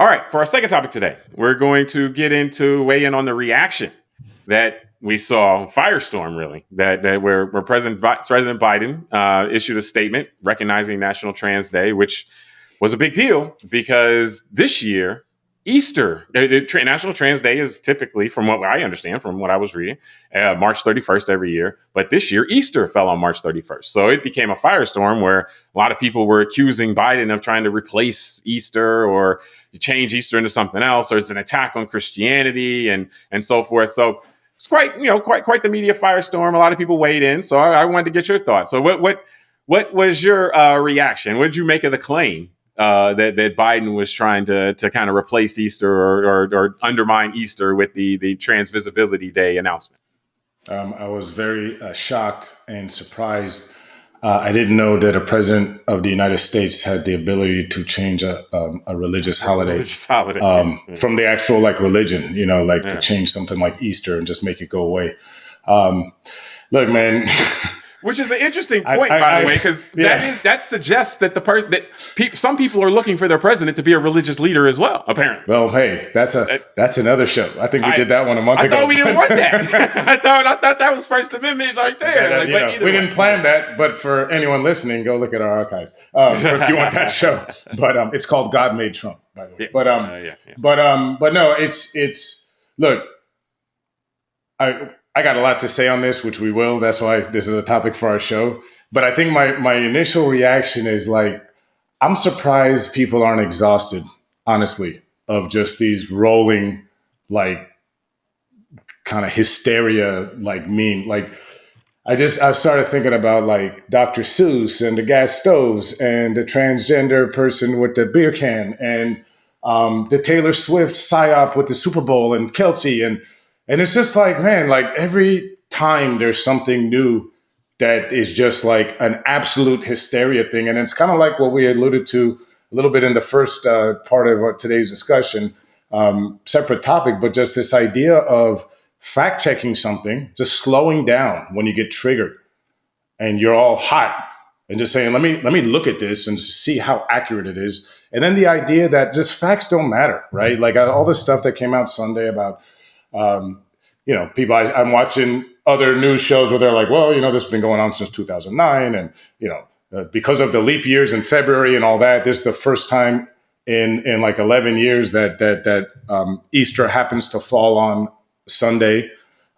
All right, for our second topic today, we're going to weigh in on the reaction that we saw, firestorm really, that where President Biden issued a statement recognizing National Trans Day, which was a big deal because this year, Easter, National Trans Day is typically, from what I understand, from what I was reading, March 31st every year. But this year, Easter fell on March 31st. So it became a firestorm where a lot of people were accusing Biden of trying to replace Easter or change Easter into something else, or it's an attack on Christianity and so forth. So it's quite the media firestorm. A lot of people weighed in. So I wanted to get your thoughts. So what was your reaction? What did you make of the claim that Biden was trying to kind of replace Easter or undermine Easter with the Trans Visibility Day announcement? I was very shocked and surprised. I didn't know that a president of the United States had the ability to change a religious holiday, from the actual religion, to change something like Easter and just make it go away. Look, man. Which is an interesting point, by the way, because that suggests that some people are looking for their president to be a religious leader as well. Apparently. Well, hey, that's another show. I think we did that one a month ago. I thought we didn't want that. I thought that was First Amendment right there. We didn't plan that, but for anyone listening, go look at our archives if you want that show. But it's called God Made Trump, by the way. But no, it's look. I got a lot to say on this, which we will. That's why this is a topic for our show. But I think my initial reaction is I'm surprised people aren't exhausted, honestly, of just these rolling, kind of hysteria, meme. I started thinking about Dr. Seuss and the gas stoves and the transgender person with the beer can and the Taylor Swift psyop with the Super Bowl and Kelsey and it's just every time there's something new that is just an absolute hysteria thing. And it's kind of like what we alluded to a little bit in the first part of today's discussion, separate topic, but just this idea of fact checking something, just slowing down when you get triggered and you're all hot and just saying, let me look at this and just see how accurate it is. And then the idea that just facts don't matter, right? All the stuff that came out Sunday about, people, I'm watching other news shows where they're this has been going on since 2009. And, because of the leap years in February and all that, this is the first time in 11 years that Easter happens to fall on Sunday.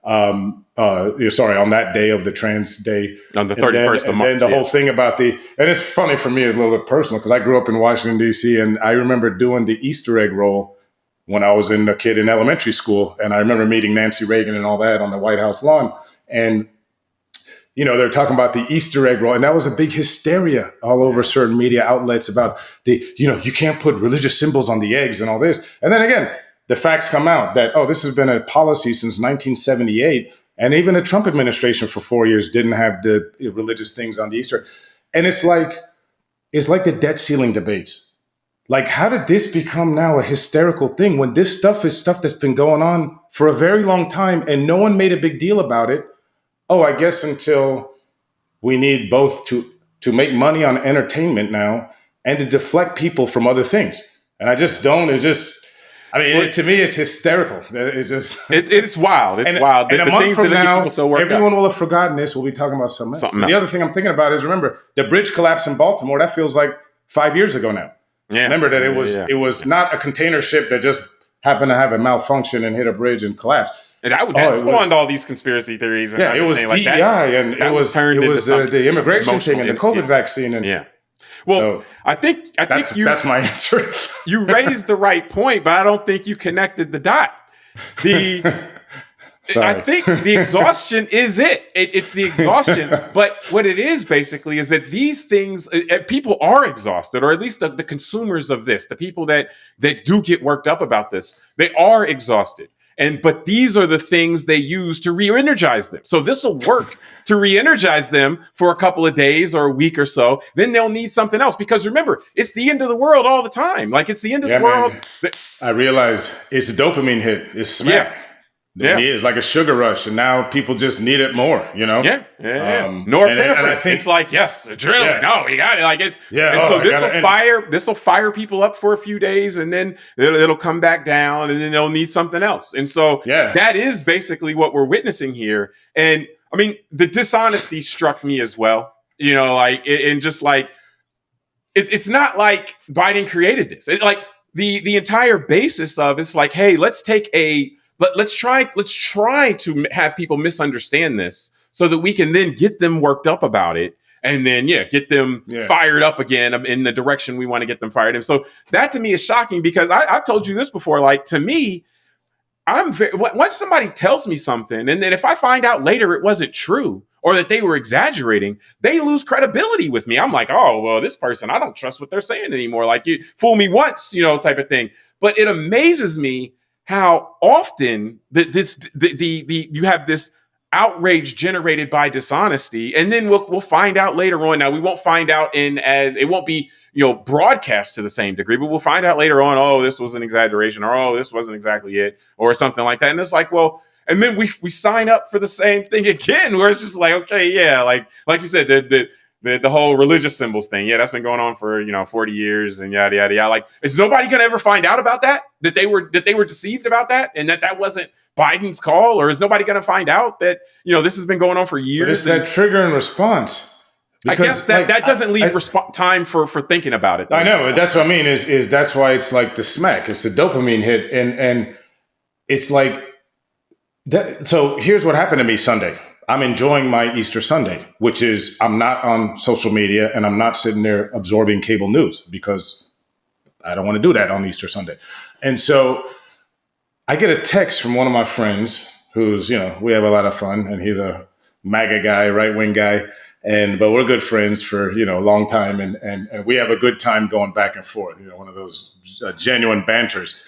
On that day of the Trans Day. On the 31st of March. And then the whole thing about and it's funny for me, it's a little bit personal because I grew up in Washington, D.C. and I remember doing the Easter egg roll when I was a kid in elementary school. And I remember meeting Nancy Reagan and all that on the White House lawn. And, they're talking about the Easter egg roll. And that was a big hysteria all over certain media outlets about you can't put religious symbols on the eggs and all this. And then again, the facts come out that, this has been a policy since 1978. And even the Trump administration for 4 years didn't have the religious things on the Easter. And it's like the debt ceiling debates. How did this become now a hysterical thing when this stuff is stuff that's been going on for a very long time and no one made a big deal about it? I guess until we need both to make money on entertainment now and to deflect people from other things. And I just don't, to me, it's hysterical. It's wild. It's wild. And a month from now, everyone will have forgotten this. We'll be talking about something else. The other thing I'm thinking about is, remember, the bridge collapse in Baltimore, that feels like 5 years ago now. Yeah. Remember that it was not a container ship that just happened to have a malfunction and hit a bridge and collapse. And that spawned all the conspiracy theories. And it was DEI and it was the immigration thing and the COVID vaccine. And well, I think that's my answer. You raised the right point, but I don't think you connected the dot. I think the exhaustion is it. It's the exhaustion. But what it is basically is that these things, people are exhausted, or at least the consumers of this, the people that do get worked up about this, they are exhausted. But these are the things they use to re-energize them. So this will work to re-energize them for a couple of days or a week or so. Then they'll need something else. Because remember, it's the end of the world all the time. It's the end of the world. I realize it's a dopamine hit. It's smack. There Yeah. is like a sugar rush, and now people just need it more, you know? Yeah. And I Norepinephrine. think, It's like, yes, adrenaline. yeah, Oh, you got it. Like it's yeah, and oh, so I got it. this will fire people up for a few days, and then it'll come back down, and then they'll need something else. And so Yeah, that is basically what we're witnessing here. And I mean, the dishonesty struck me as well. You know, like and just like it's not like Biden created this. Like the entire basis of it's like, hey, let's try to have people misunderstand this so that we can then get them worked up about it, and then get them yeah. fired up again in the direction we want to get them fired in. So that to me is shocking because I've told you this before. Like to me, once somebody tells me something, and then if I find out later it wasn't true or that they were exaggerating, they lose credibility with me. I'm like, oh well, this person, I don't trust what they're saying anymore. Like you fool me once, type of thing. But it amazes me how often you have this outrage generated by dishonesty, and then we'll find out later on. Now we won't find out it won't be broadcast to the same degree, but we'll find out later on, oh, this was an exaggeration, or oh, this wasn't exactly it, or something like that. And it's like, well, and then we sign up for the same thing again, where it's just like, okay, yeah, like you said, the whole religious symbols thing, yeah, that's been going on for 40 years and yada yada yada. Like, is nobody gonna ever find out about that they were deceived about that, and that wasn't Biden's call? Or is nobody gonna find out that this has been going on for years? But it's that trigger and response. Because I guess that doesn't leave time for thinking about it, though. I know, that's what I mean. Is that's why it's like the smack. It's the dopamine hit, and it's like that. So here's what happened to me Sunday. I'm enjoying my Easter Sunday, which is I'm not on social media and I'm not sitting there absorbing cable news because I don't want to do that on Easter Sunday. And so I get a text from one of my friends who's, we have a lot of fun, and he's a MAGA guy, right wing guy. But we're good friends for, a long time. And we have a good time going back and forth, one of those genuine banters.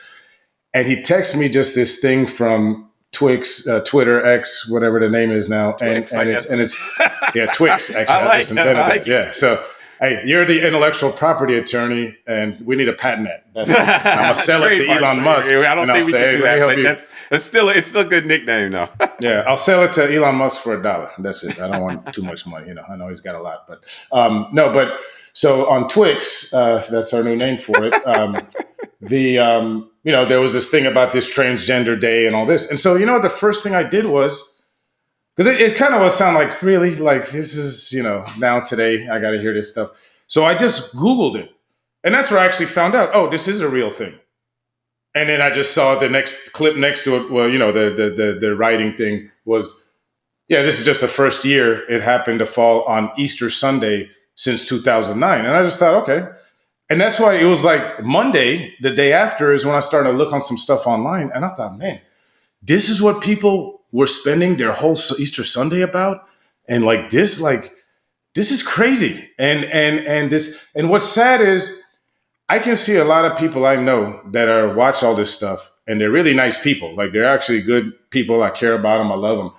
And he texted me just this thing from Twix, Twitter, X, whatever the name is now. Twix, and it's yeah, Twix, actually. I just invented it. Yeah. So, hey, you're the intellectual property attorney, and we need a patent that. That's it. I'm going to sell it to Elon Musk. I don't think we can do that, but it's still a good nickname, though. Yeah, I'll sell it to Elon Musk for $1. That's it. I don't want too much money. I know he's got a lot, but so on Twix, that's our new name for it. There was this thing about this transgender day and all this. And so, the first thing I did was, because it kind of was sound like, really, like this is, now today I got to hear this stuff. So I just Googled it. And that's where I actually found out, oh, this is a real thing. And then I just saw the next clip next to it. Well, the writing thing was, this is just the first year it happened to fall on Easter Sunday since 2009. And I just thought, okay. And that's why it was like Monday, the day after, is when I started to look on some stuff online. And I thought, man, this is what people were spending their whole Easter Sunday about. And this is crazy. And what's sad is I can see a lot of people I know that watch all this stuff, and they're really nice people. Like, they're actually good people. I care about them. I love them.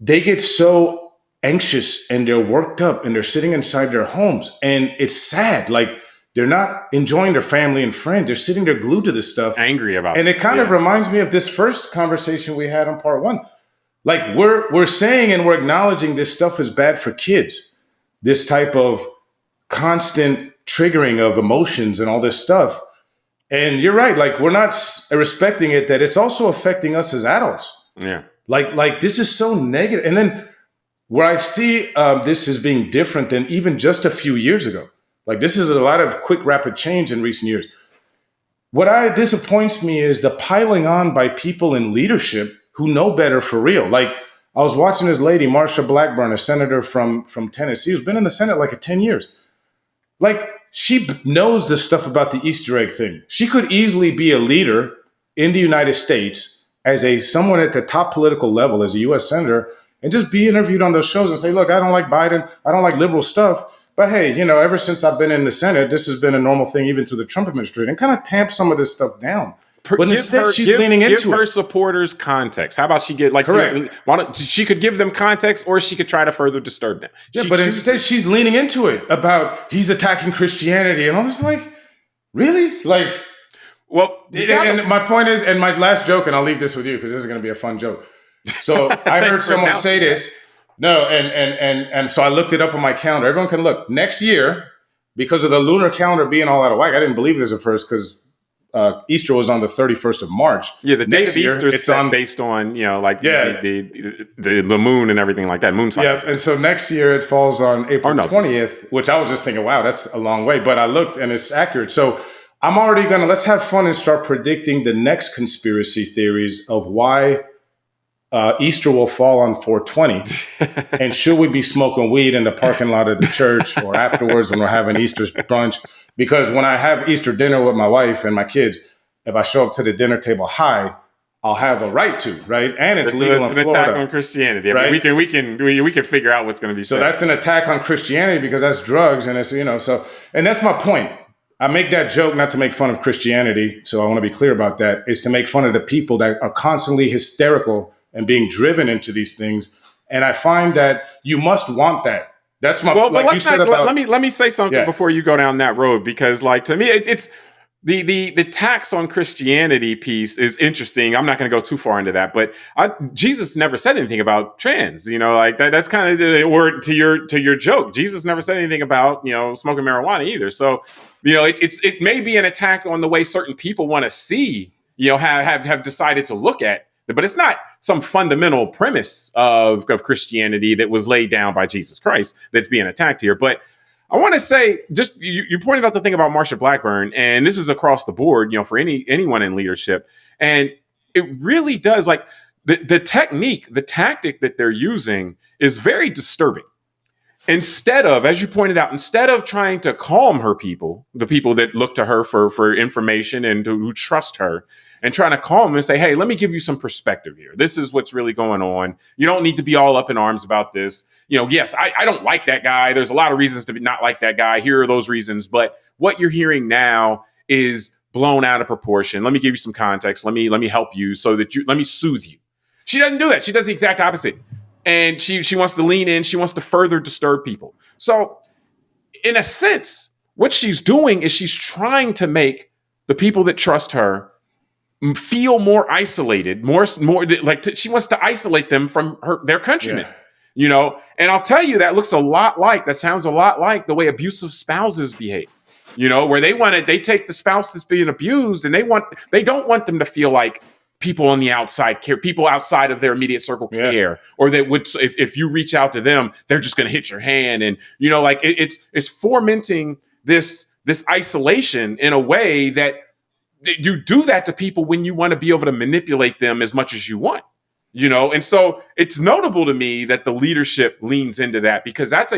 They get so anxious and they're worked up and they're sitting inside their homes, and it's sad. Like, they're not enjoying their family and friends. They're sitting there glued to this stuff. Angry about it. And it kind of reminds me of this first conversation we had on part one. Like, we're saying and we're acknowledging this stuff is bad for kids. This type of constant triggering of emotions and all this stuff. And you're right. Like, we're not respecting it, that it's also affecting us as adults. Yeah. Like this is so negative. And then where I see this as being different than even just a few years ago. Like, this is a lot of quick, rapid change in recent years. What disappoints me is the piling on by people in leadership who know better for real. Like, I was watching this lady, Marsha Blackburn, a senator from Tennessee, who's been in the Senate like 10 years. Like, she knows this stuff about the Easter egg thing. She could easily be a leader in the United States as someone at the top political level, as a U.S. senator, and just be interviewed on those shows and say, look, I don't like Biden. I don't like liberal stuff. But hey, ever since I've been in the Senate, this has been a normal thing even through the Trump administration, and kind of tamp some of this stuff down. But instead, she's leaning into it. Give her supporters context. How about she get correct? She could give them context, or she could try to further disturb them. Yeah, but instead, she's leaning into it about he's attacking Christianity and all this. Like, really? Like, Well, you gotta, And my point is, and my last joke, and I'll leave this with you because this is going to be a fun joke. So I heard thanks for someone say announcing that. this. No, and so I looked it up on my calendar. Everyone can look. Next year, because of the lunar calendar being all out of whack, I didn't believe this at first because Easter was on the 31st of March. Yeah, the date Next of year, Easter is it's set on. based on, like Yeah, the moon and everything like that, moon cycles. yeah, and so next year it falls on Or April no. 20th, which I was just thinking, wow, that's a long way. But I looked and it's accurate. So I'm already going to, let's have fun and start predicting the next conspiracy theories of why Easter will fall on 420. And should we be smoking weed in the parking lot of the church or afterwards when we're having Easter brunch? Because when I have Easter dinner with my wife and my kids, if I show up to the dinner table high, I'll have a right to, right? And it's legal It's in an attack Florida. on Christianity. I Right? mean, we can figure out what's going to be So said. that's an attack on Christianity because that's drugs, and it's so, and that's my point. I make that joke not to make fun of Christianity, so I want to be clear about that. Is to make fun of the people that are constantly hysterical and being driven into these things, and I find that you must want that. That's my Well, but like you said about. let me say something Yeah. before you go down that road, because like to me it's the tax on Christianity piece is interesting. I'm not going to go too far into that, but Jesus never said anything about trans. Like that's kind of the word to your joke. Jesus never said anything about smoking marijuana either. So it may be an attack on the way certain people want to see have decided to look at. But it's not some fundamental premise of Christianity that was laid down by Jesus Christ that's being attacked here. But I want to say, just you pointed out the thing about Marsha Blackburn, and this is across the board, for anyone in leadership, and it really does like the technique, the tactic that they're using is very disturbing. Instead of, as you pointed out, instead of trying to calm her people, the people that look to her for information and who trust her, and trying to calm them and say, hey, let me give you some perspective here. This is what's really going on. You don't need to be all up in arms about this. Yes, I don't like that guy. There's a lot of reasons to not like that guy. Here are those reasons. But what you're hearing now is blown out of proportion. Let me give you some context. Let me help you let me soothe you. She doesn't do that. She does the exact opposite. And she wants to lean in. She wants to further disturb people. So in a sense, what she's doing is she's trying to make the people that trust her feel more isolated, more like she wants to isolate them from their countrymen. Yeah. And I'll tell you that sounds a lot like the way abusive spouses behave. Where they take the spouse that's being abused and they don't want them to feel like people on the outside care, people outside of their immediate circle care, or they would, if you reach out to them, they're just going to hit your hand. And, like it's fomenting this isolation in a way that you do that to people when you want to be able to manipulate them as much as you want. And so it's notable to me that the leadership leans into that, because that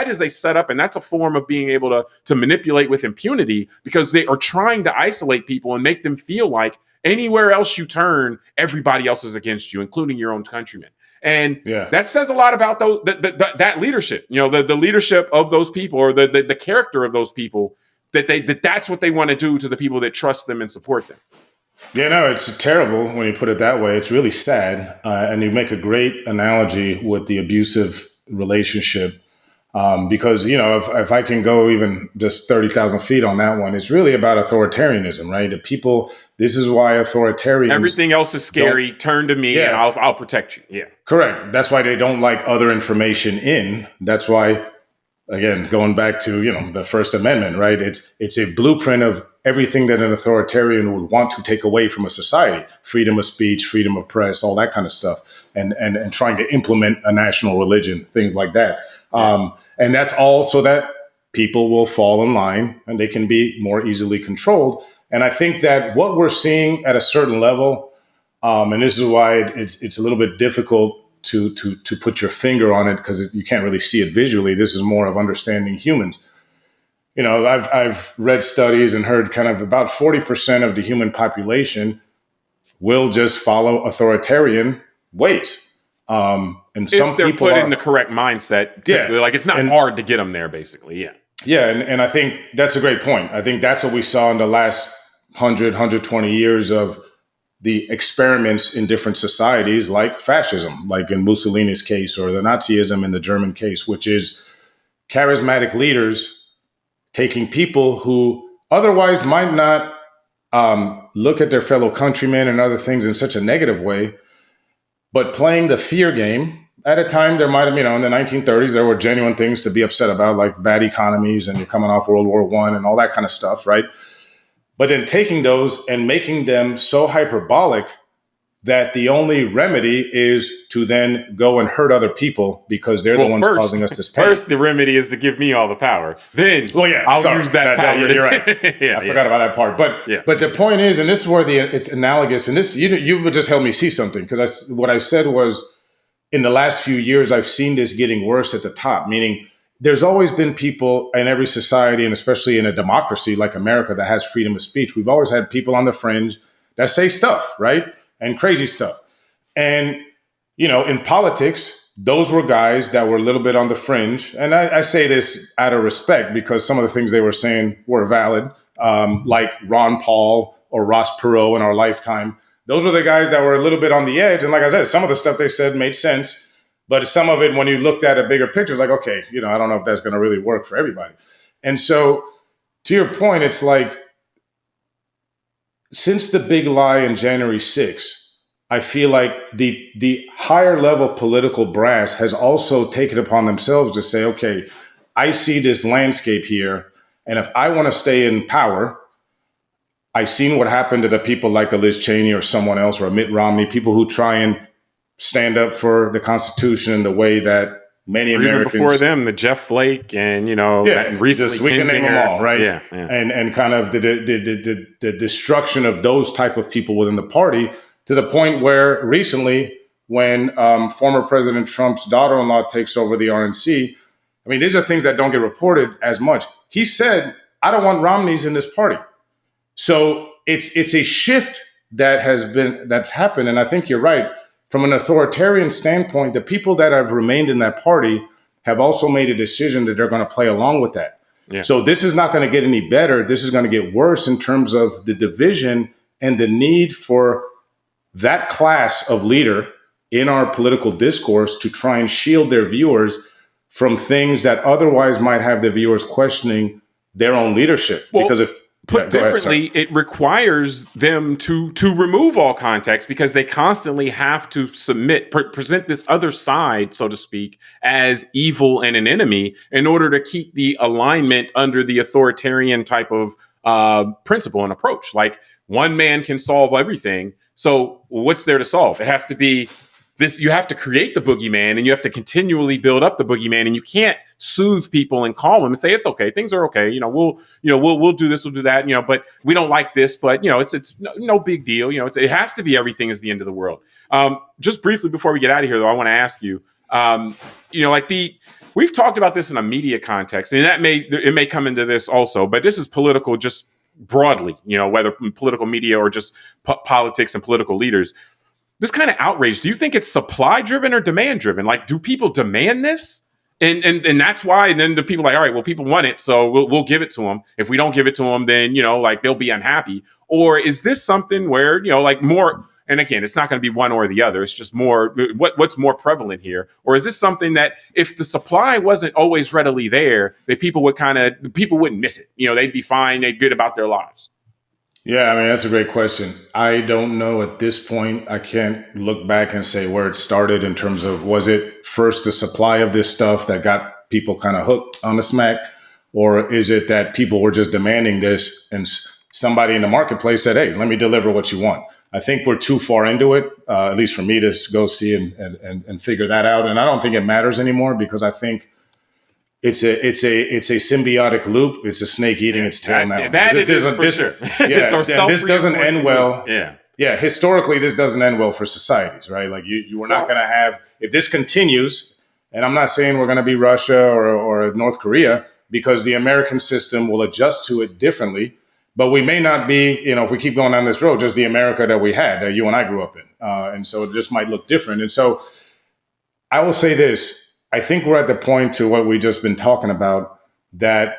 is a setup, and that's a form of being able to manipulate with impunity, because they are trying to isolate people and make them feel like anywhere else you turn, everybody else is against you, including your own countrymen. And that says a lot about that leadership, the leadership of those people, or the character of those people, that's what they want to do to the people that trust them and support them. Yeah, no, it's terrible when you put it that way. It's really sad. And you make a great analogy with the abusive relationship. Because, if I can go even just 30,000 feet on that one, it's really about authoritarianism, right? The people, this is why authoritarians. Everything else is scary. Turn to me and I'll protect you. Yeah. Correct. That's why they don't like other information in. That's why, again, going back to, the First Amendment, right? It's a blueprint of everything that an authoritarian would want to take away from a society: freedom of speech, freedom of press, all that kind of stuff, and trying to implement a national religion, things like that. And that's all so that people will fall in line and they can be more easily controlled. And I think that what we're seeing at a certain level, and this is why it's a little bit difficult to put your finger on it, because you can't really see it visually. This is more of understanding humans. I've read studies and heard kind of about 40% of the human population will just follow authoritarian ways. And if some they're people put in the correct mindset, like it's not hard to get them there, basically. And I think that's a great point. I think that's what we saw in the last 120 years of the experiments in different societies, like fascism, like in Mussolini's case, or the Nazism in the German case, which is charismatic leaders taking people who otherwise might not look at their fellow countrymen and other things in such a negative way. But playing the fear game at a time, there might have, in the 1930s, there were genuine things to be upset about, like bad economies and you're coming off World War I and all that kind of stuff, right? But then taking those and making them so hyperbolic that the only remedy is to then go and hurt other people because they're the ones causing us this pain. First, the remedy is to give me all the power. Then I'll use that power. You're right. I forgot about that part. But the point is, and this is where it's analogous, and this you would just help me see something, because what I said was, in the last few years, I've seen this getting worse at the top, meaning there's always been people in every society, and especially in a democracy like America that has freedom of speech. We've always had people on the fringe that say stuff, right? And crazy stuff. And, in politics, those were guys that were a little bit on the fringe. And I say this out of respect because some of the things they were saying were valid, like Ron Paul or Ross Perot in our lifetime. Those were the guys that were a little bit on the edge. And like I said, some of the stuff they said made sense. But some of it, when you looked at a bigger picture, it's like, okay, I don't know if that's going to really work for everybody. And so to your point, it's like, since the big lie in January 6th, I feel like the higher level political brass has also taken upon themselves to say, okay, I see this landscape here, and if I want to stay in power, I've seen what happened to the people like a Liz Cheney or someone else or a Mitt Romney, people who try and stand up for the Constitution in the way that many Americans. Even before them, the Jeff Flake and, recently we can name them all, right? Yeah. And kind of the destruction of those type of people within the party, to the point where recently, when former President Trump's daughter-in-law takes over the RNC, I mean, these are things that don't get reported as much. He said, I don't want Romneys in this party. So it's a shift that's happened. And I think you're right. From an authoritarian standpoint, the people that have remained in that party have also made a decision that they're going to play along with that. Yeah. So this is not going to get any better. This is going to get worse in terms of the division and the need for that class of leader in our political discourse to try and shield their viewers from things that otherwise might have the viewers questioning their own leadership. Because if Put differently, it requires them to remove all context, because they constantly have to present this other side, so to speak, as evil and an enemy in order to keep the alignment under the authoritarian type of principle and approach. Like, one man can solve everything. So what's there to solve? It has to be this. You have to create the boogeyman, and you have to continually build up the boogeyman, and you can't soothe people and calm them and say, it's okay, things are okay, we'll do this, we'll do that, but we don't like this, but it's no big deal. It has to be everything is the end of the world. Just briefly before we get out of here, though, I want to ask you, we've talked about this in a media context, and it may come into this also, but this is political just broadly, whether political media or just politics and political leaders. This kind of outrage, do you think it's supply driven or demand driven? Like, do people demand this? And that's why then the people are like, all right, well, people want it, so we'll give it to them. If we don't give it to them, then, they'll be unhappy. Or is this something where, more, and again, it's not going to be one or the other. It's just more, what's more prevalent here? Or is this something that if the supply wasn't always readily there, that people wouldn't miss it? They'd be fine. They'd good about their lives. Yeah, I mean, that's a great question. I don't know at this point. I can't look back and say where it started in terms of, was it first the supply of this stuff that got people kind of hooked on the smack? Or is it that people were just demanding this and somebody in the marketplace said, hey, let me deliver what you want? I think we're too far into it, at least for me to go see and figure that out. And I don't think it matters anymore, because I think it's a symbiotic loop. It's a snake eating its tail now. This doesn't end well. Yeah. Historically, this doesn't end well for societies, right? Like you were not going to have, if this continues, and I'm not saying we're going to be Russia or North Korea, because the American system will adjust to it differently. But we may not be, if we keep going down this road, just the America that we had, that you and I grew up in. And so it just might look different. And so I will say this. I think we're at the point, to what we've just been talking about, that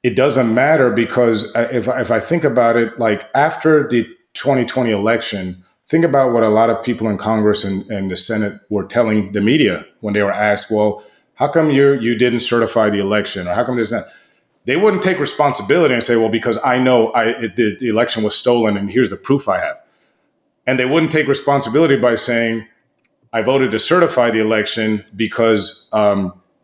it doesn't matter, because if I think about it, like after the 2020 election, think about what a lot of people in Congress and the Senate were telling the media when they were asked, well, how come you didn't certify the election? Or how come this? they wouldn't take responsibility and say, well, because I know the election was stolen and here's the proof I have. And they wouldn't take responsibility by saying, I voted to certify the election because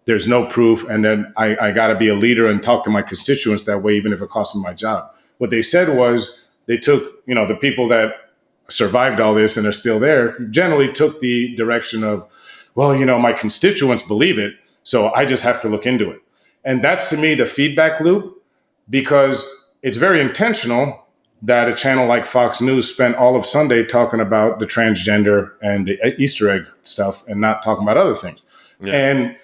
there's no proof. And then I got to be a leader and talk to my constituents that way, even if it costs me my job. What they said was they took, the people that survived all this and are still there generally took the direction of, well, my constituents believe it, so I just have to look into it. And that's, to me, the feedback loop, because it's very intentional that a channel like Fox News spent all of Sunday talking about the transgender and the Easter egg stuff and not talking about other things. Yeah.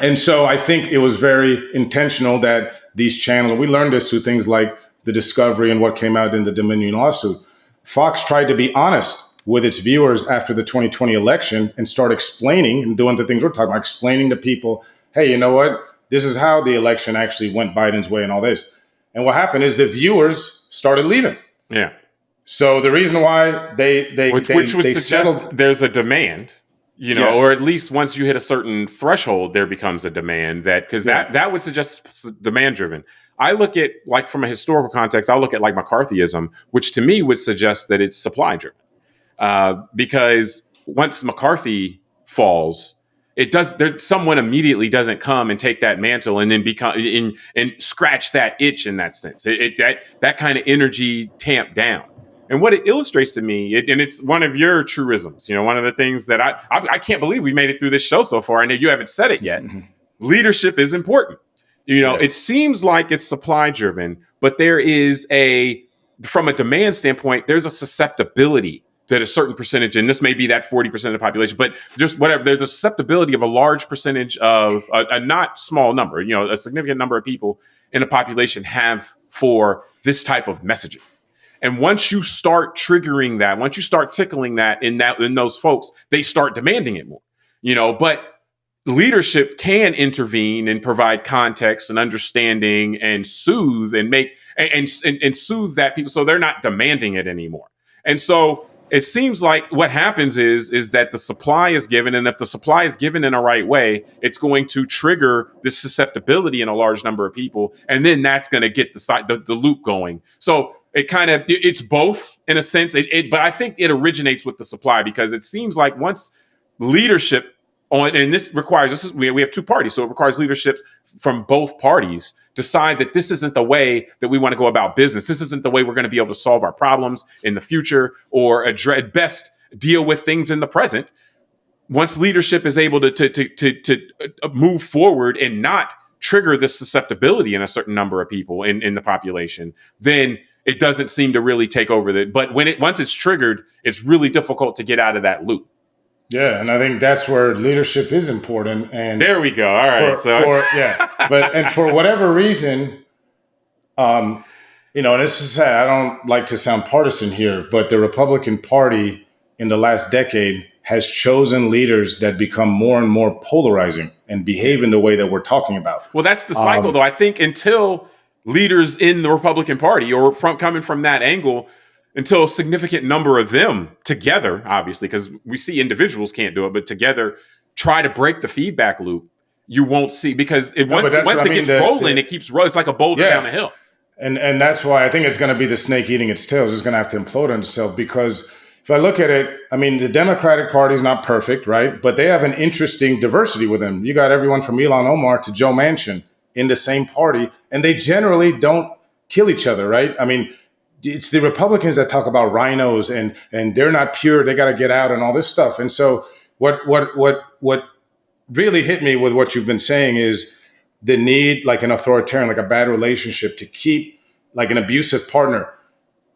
And so I think it was very intentional that these channels, we learned this through things like the discovery and what came out in the Dominion lawsuit. Fox tried to be honest with its viewers after the 2020 election and start explaining and doing the things we're talking about, explaining to people, hey, you know what? This is how the election actually went Biden's way and all this. And what happened is the viewers started leaving. Yeah. So the reason why which would suggest settled, there's a demand, or at least once you hit a certain threshold, there becomes a demand because that would suggest demand driven. I look at, like, from a historical context, I'll look at like McCarthyism, which to me would suggest that it's supply driven. Because once McCarthy falls, someone immediately doesn't come and take that mantle and then and scratch that itch in that sense. That kind of energy tamped down. And what it illustrates to me, and it's one of your truisms, one of the things that I can't believe we made it through this show so far. I know you haven't said it yet. Mm-hmm. Leadership is important. It seems like it's supply driven, but there is from a demand standpoint, there's a susceptibility that a certain percentage, and this may be that 40% of the population, but just whatever, there's a susceptibility of a large percentage of a not small number, a significant number of people in a population have for this type of messaging. And once you start triggering that, once you start tickling that in those folks, they start demanding it more, but leadership can intervene and provide context and understanding and soothe and make and soothe that people so they're not demanding it anymore. And so it seems like what happens is that the supply is given, and if the supply is given in a right way, it's going to trigger this susceptibility in a large number of people, and then that's going to get the loop going. So it's both in a sense, but I think it originates with the supply, because it seems like once leadership and we have two parties, so it requires leadership from both parties decide that this isn't the way that we want to go about business. This isn't the way we're going to be able to solve our problems in the future or at best deal with things in the present. Once leadership is able to move forward and not trigger this susceptibility in a certain number of people in the population, then it doesn't seem to really take over but once it's triggered, it's really difficult to get out of that loop. Yeah, and I think that's where leadership is important. And there we go. All right. And for whatever reason, and this is sad. I don't like to sound partisan here, but the Republican Party in the last decade has chosen leaders that become more and more polarizing and behave in the way that we're talking about. Well, that's the cycle, though. I think until leaders in the Republican Party or coming from that angle, until a significant number of them together, obviously, because we see individuals can't do it, but together try to break the feedback loop, you won't see, because once it gets rolling, it keeps rolling. It's like a boulder down the hill. And that's why I think it's going to be the snake eating its tail. It's going to have to implode on itself, because if I look at it, the Democratic Party is not perfect, right? But they have an interesting diversity with them. You got everyone from Ilhan Omar to Joe Manchin in the same party, and they generally don't kill each other, right? It's the Republicans that talk about rhinos and they're not pure, they got to get out and all this stuff. And so what really hit me with what you've been saying is the need, like an authoritarian, like a bad relationship, to keep, like an abusive partner.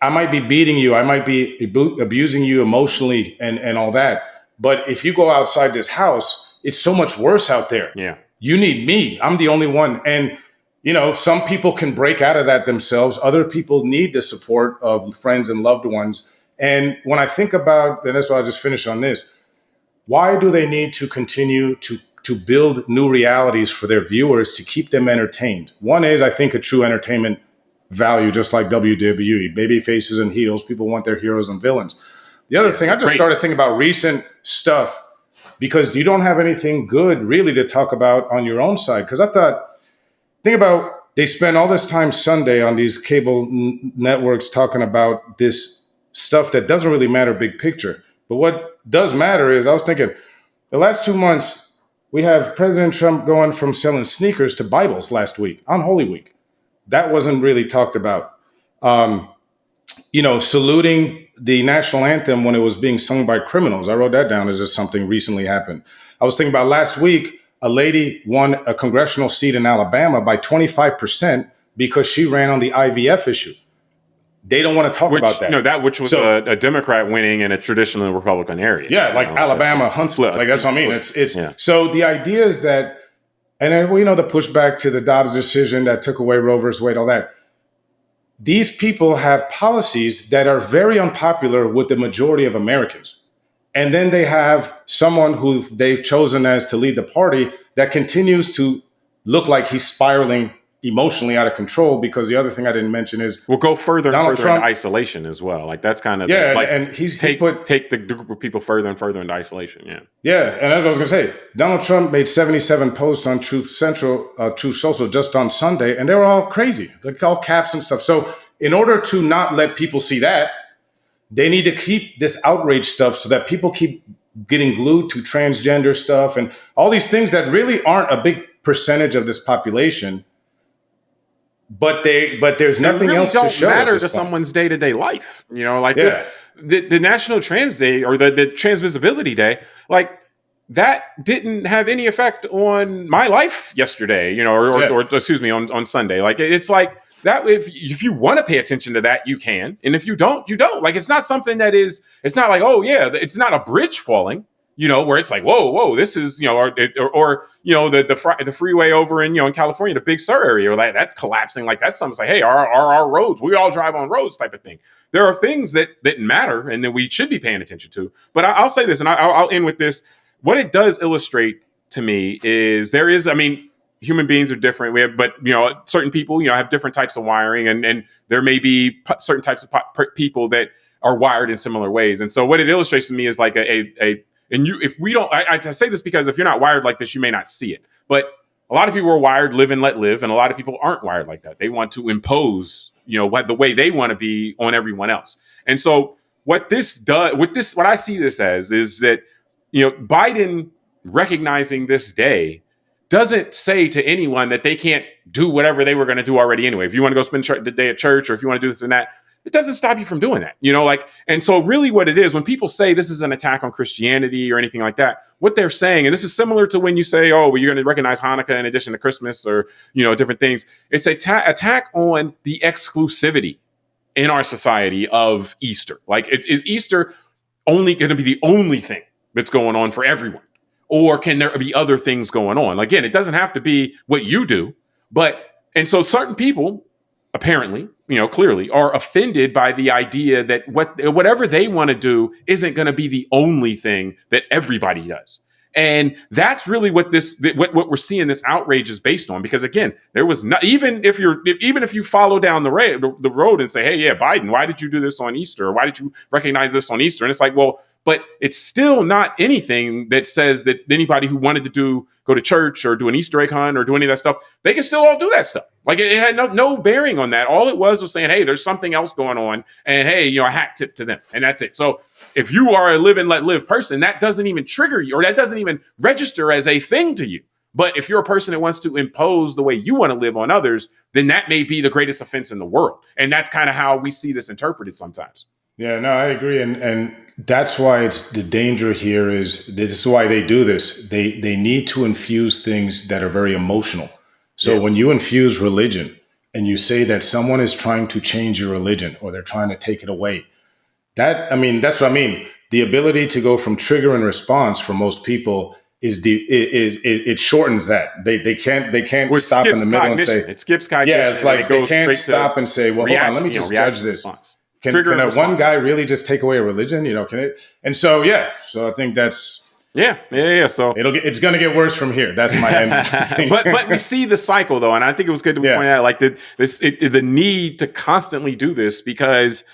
I might be beating you, I might be abusing you emotionally and all that. But if you go outside this house, it's so much worse out there. Yeah. You need me. I'm the only one. And some people can break out of that themselves. Other people need the support of friends and loved ones. And when I think about, and that's why I'll just finish on this, why do they need to continue to build new realities for their viewers to keep them entertained? One is, I think, a true entertainment value, just like WWE, baby faces and heels. People want their heroes and villains. The other thing, I just started thinking about recent stuff, because you don't have anything good really to talk about on your own side. Because think about they spend all this time Sunday on these cable networks talking about this stuff that doesn't really matter big picture. But what does matter is, I was thinking, the last 2 months, we have President Trump going from selling sneakers to Bibles last week on Holy Week. That wasn't really talked about. Saluting the national anthem when it was being sung by criminals. I wrote that down as just something recently happened. I was thinking about last week, a lady won a congressional seat in Alabama by 25% because she ran on the IVF issue. They don't want to talk about that. No, which was a Democrat winning in a traditional Republican area. Yeah, like Alabama, Huntsville. Like that's what I mean. It's So the idea is that, and then we know the pushback to the Dobbs decision that took away Roe versus Wade, all that. These people have policies that are very unpopular with the majority of Americans. And then they have someone who they've chosen as to lead the party that continues to look like he's spiraling emotionally out of control, because the other thing I didn't mention is we'll go further and further into isolation as well. Like that's kind of and take the group of people further and further into isolation. Yeah, and as I was gonna say, Donald Trump made 77 posts on Truth Social just on Sunday, and they were all crazy, like all caps and stuff. So in order to not let people see that, they need to keep this outrage stuff so that people keep getting glued to transgender stuff and all these things that really aren't a big percentage of this population. But there's nothing really else to show. Matter to someone's day-to-day life, this, the National Trans Day or the Trans Visibility Day, like that didn't have any effect on my life yesterday, or excuse me, on Sunday. Like it's like that. If you want to pay attention to that, you can, and if you don't, you don't. Like it's not something that is. It's not like it's not a bridge falling. Where it's like, whoa, this is, or the freeway over in California, the Big Sur area, or that collapsing, like that's something like, hey, our roads, we all drive on roads type of thing. There are things that matter and that we should be paying attention to. But I'll say this, and I'll end with this. What it does illustrate to me is human beings are different. But certain people, have different types of wiring, and there may be certain types of people that are wired in similar ways. And so what it illustrates to me is like if we don't, I say this because if you're not wired like this, you may not see it. But a lot of people are wired live and let live, and a lot of people aren't wired like that. They want to impose, the way they want to be on everyone else. And so what I see this as is that, Biden recognizing this day doesn't say to anyone that they can't do whatever they were going to do already anyway. If you want to go spend the day at church, or if you want to do this and that, it doesn't stop you from doing that, and so really what it is, when people say this is an attack on Christianity or anything like that, what they're saying, and this is similar to when you say, oh, well, you're going to recognize Hanukkah in addition to Christmas or, different things. It's attack on the exclusivity in our society of Easter. Like, is Easter only going to be the only thing that's going on for everyone? Or can there be other things going on? Again, it doesn't have to be what you do, and so certain people, apparently, clearly are offended by the idea that whatever they want to do isn't going to be the only thing that everybody does. And that's really what we're seeing this outrage is based on. Because again, there was not, even if you follow down the road and say, hey, yeah, Biden, why did you do this on Easter? Or why did you recognize this on Easter? And it's like, well, but it's still not anything that says that anybody who wanted to go to church or do an Easter egg hunt or do any of that stuff, they can still all do that stuff. Like it had no bearing on that. All it was saying, hey, there's something else going on, and hey, a hat tip to them, and that's it. So if you are a live and let live person, that doesn't even trigger you, or that doesn't even register as a thing to you. But if you're a person that wants to impose the way you want to live on others, then that may be the greatest offense in the world. And that's kind of how we see this interpreted sometimes. Yeah, no, I agree. And that's why it's the danger here is this is why they do this. They need to infuse things that are very emotional. So when you infuse religion and you say that someone is trying to change your religion or they're trying to take it away, that's what I mean. The ability to go from trigger and response for most people it shortens that. They can't stop in the middle and say it skips cognition. Yeah, it's like they can't stop and say, well, hold on, let me just judge this. Can one guy really just take away a religion? Can it? And so I think that's So it's going to get worse from here. That's my end thing. but we see the cycle though, and I think it was good to point out like the need to constantly do this because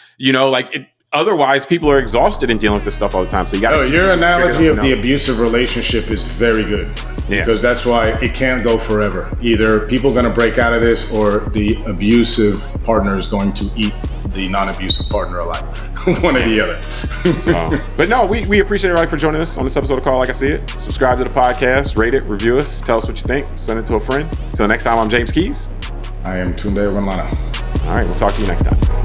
otherwise, people are exhausted in dealing with this stuff all the time. So you got. Your analogy of the abusive relationship is very good, because that's why it can't go forever. Either people are going to break out of this, or the abusive partner is going to eat the non-abusive partner alive. One or the other. But no, we appreciate everybody for joining us on this episode of Call Like I See It. Subscribe to the podcast, rate it, review us, tell us what you think, send it to a friend. Until next time, I'm James Keys. I am Tunde Ogunlana. All right, we'll talk to you next time.